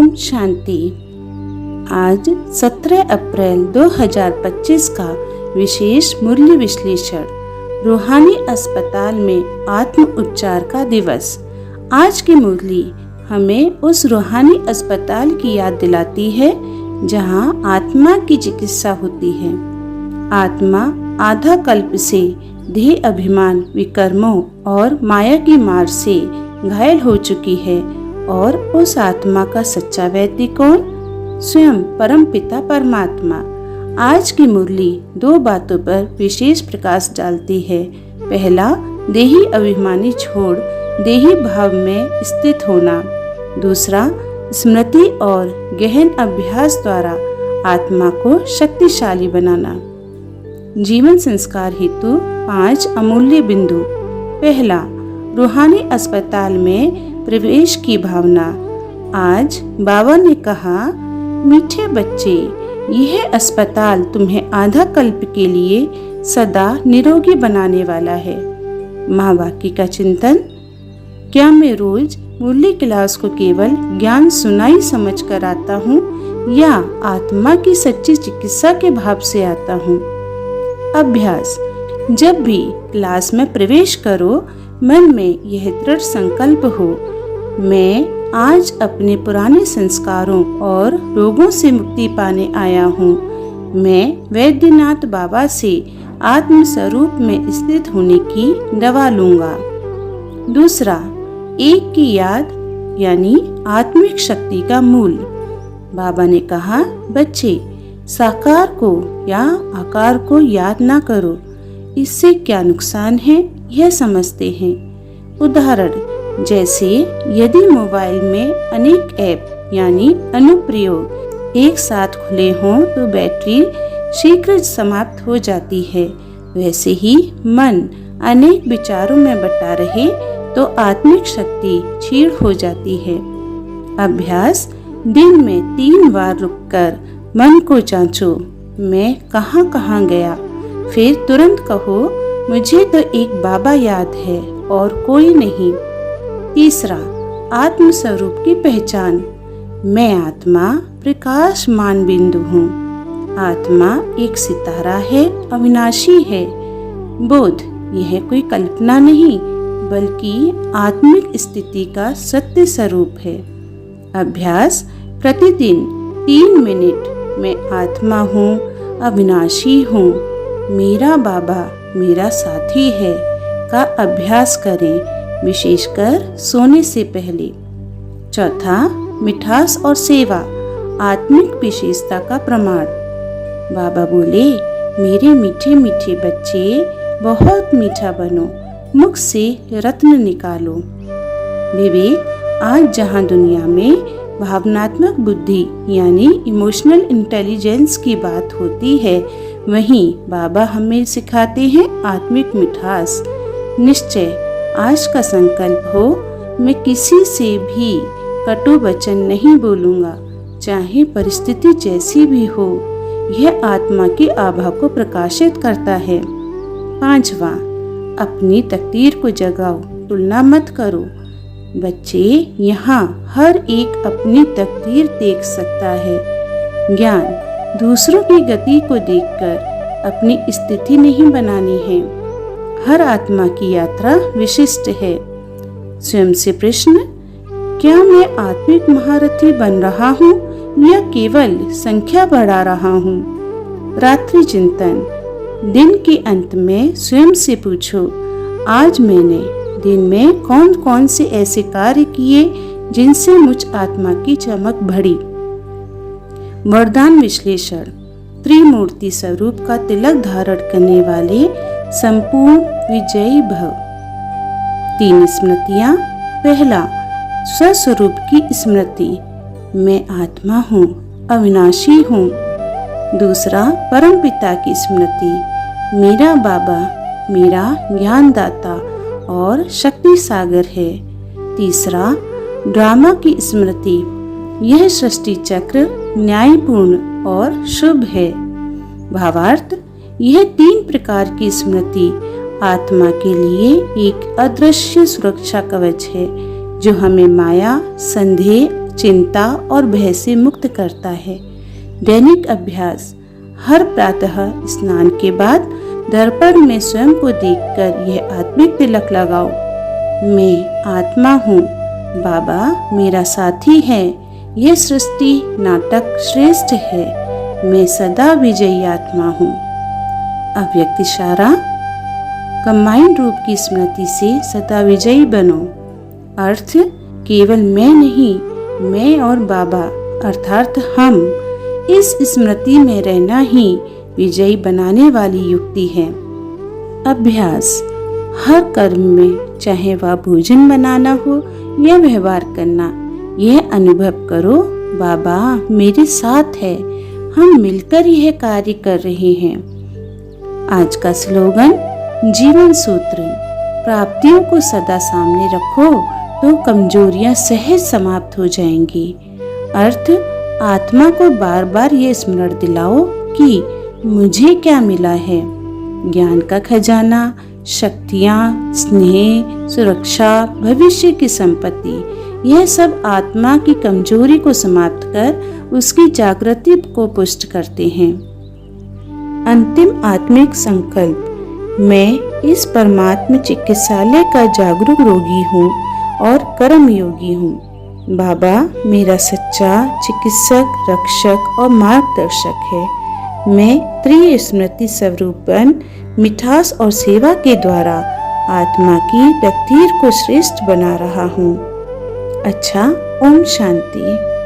ओम शांति। आज 17 अप्रैल 2025 का विशेष मूल्य विश्लेषण, रूहानी अस्पताल में आत्म उपचार का दिवस। आज की मुरली हमें उस रूहानी अस्पताल की याद दिलाती है जहां आत्मा की चिकित्सा होती है। आत्मा आधा कल्प से देह अभिमान, विकर्मों और माया की मार से घायल हो चुकी है और उस आत्मा का सच्चा वैद्य कौन? स्वयं परम पिता परमात्मा। आज की मुरली दो बातों पर विशेष प्रकाश डालती है। पहला, देही अभिमानी छोड़ देही भाव में स्थित होना। दूसरा, स्मृति और गहन अभ्यास द्वारा आत्मा को शक्तिशाली बनाना। जीवन संस्कार हेतु 5 अमूल्य बिंदु। पहला, रूहानी अस्पताल में प्रवेश की भावना। आज बाबा ने कहा, मीठे बच्चे, यह अस्पताल तुम्हें आधा कल्प के लिए सदा निरोगी बनाने वाला है। माँ वाक्य का चिंतन। क्या मैं रोज मुरली क्लास को केवल ज्ञान सुनाई समझ कर आता हूँ या आत्मा की सच्ची चिकित्सा के भाव से आता हूँ? अभ्यास। जब भी क्लास में प्रवेश करो, मन में यह दृढ़ संकल्प हो, मैं आज अपने पुराने संस्कारों और रोगों से मुक्ति पाने आया हूँ। मैं वैद्यनाथ बाबा से आत्म स्वरूप में स्थित होने की दवा लूंगा। दूसरा, एक की याद यानी आत्मिक शक्ति का मूल। बाबा ने कहा, बच्चे, साकार को या आकार को याद ना करो, इससे क्या नुकसान है यह समझते हैं। उदाहरण, जैसे यदि मोबाइल में अनेक ऐप यानी अनुप्रयोग एक साथ खुले हों तो बैटरी शीघ्र समाप्त हो जाती है। वैसे ही मन अनेक विचारों में बटा रहे तो आत्मिक शक्ति क्षीण हो जाती है। अभ्यास। दिन में 3 बार रुककर मन को जांचो, मैं कहाँ कहाँ गया। फिर तुरंत कहो, मुझे तो एक बाबा याद है और कोई नहीं। तीसरा, आत्म स्वरूप की पहचान। मैं आत्मा प्रकाशमान बिंदु हूँ। आत्मा एक सितारा है, अविनाशी है। बोध, यह कोई कल्पना नहीं बल्कि आत्मिक स्थिति का सत्य स्वरूप है। अभ्यास। प्रतिदिन 3 मिनट मैं आत्मा हूँ, अविनाशी हूँ, मेरा बाबा मेरा साथी है का अभ्यास करें, विशेषकर सोने से पहले। चौथा, मिठास और सेवा, आत्मिक विशेषता का प्रमाण। बाबा बोले, मेरे मीठे मीठे बच्चे, बहुत मीठा बनो, मुख से रत्न निकालो। विवेक। आज जहाँ दुनिया में भावनात्मक बुद्धि यानी इमोशनल इंटेलिजेंस की बात होती है, वहीं बाबा हमें सिखाते हैं आत्मिक मिठास। निश्चय। आज का संकल्प हो, मैं किसी से भी कटु वचन नहीं बोलूंगा, चाहे परिस्थिति जैसी भी हो। यह आत्मा की आभा को प्रकाशित करता है। 5वां, अपनी तकदीर को जगाओ, तुलना मत करो। बच्चे, यहाँ हर एक अपनी तकदीर देख सकता है। ज्ञान। दूसरों की गति को देखकर अपनी स्थिति नहीं बनानी है। हर आत्मा की यात्रा विशिष्ट है। स्वयं से प्रश्न, क्या मैं आत्मिक महारथी बन रहा हूँ या केवल संख्या बढ़ा रहा हूँ? रात्रि चिंतन। दिन के अंत में स्वयं से पूछो, आज मैंने दिन में कौन कौन से ऐसे कार्य किए जिनसे मुझ आत्मा की चमक बढ़ी। वरदान विश्लेषण। त्रिमूर्ति स्वरूप का तिलक धारण करने वाले संपूर्ण विजयी भव। 3 स्मृतियाँ। पहला, स्वस्वरूप की स्मृति, मैं आत्मा हूँ, अविनाशी हूँ। दूसरा, परम पिता की स्मृति, मेरा बाबा मेरा ज्ञानदाता और शक्ति सागर है। तीसरा, ड्रामा की स्मृति, यह सृष्टि चक्र न्यायपूर्ण और शुभ है। भावार्थ, यह 3 प्रकार की स्मृति आत्मा के लिए एक अदृश्य सुरक्षा कवच है जो हमें माया, संदेह चिंता और भय से मुक्त करता है। दैनिक अभ्यास। हर प्रातः स्नान के बाद दर्पण में स्वयं को देखकर यह आत्मिक तिलक लगाओ। मैं आत्मा हूँ, बाबा मेरा साथी है, यह सृष्टि नाटक श्रेष्ठ है, मैं सदा विजयी आत्मा हूँ। अव्यक्त इशारा। कंबाइंड रूप की स्मृति से सदा विजयी बनो। अर्थ केवल मैं नहीं, मैं और बाबा अर्थात हम, इस स्मृति में रहना ही विजयी बनाने वाली युक्ति है। अभ्यास। हर कर्म में, चाहे वह भोजन बनाना हो या व्यवहार करना, यह अनुभव करो बाबा मेरे साथ है, हम मिलकर यह कार्य कर रहे हैं। आज का स्लोगन। जीवन सूत्र। प्राप्तियों को सदा सामने रखो तो कमजोरियां सहज समाप्त हो जाएंगी। अर्थ आत्मा को बार बार ये स्मरण दिलाओ कि मुझे क्या मिला है। ज्ञान का खजाना, शक्तियाँ, स्नेह, सुरक्षा, भविष्य की संपत्ति, यह सब आत्मा की कमजोरी को समाप्त कर उसकी जागृति को पुष्ट करते हैं। अंतिम आत्मिक संकल्प। मैं इस परमात्मा चिकित्सालय का जागरूक रोगी हूँ और कर्म योगी हूँ। बाबा मेरा सच्चा चिकित्सक, रक्षक और मार्गदर्शक है। मैं त्रिस्मृति स्वरूपन मिठास और सेवा के द्वारा आत्मा की तकदीर को श्रेष्ठ बना रहा हूँ। अच्छा, ओम शांति।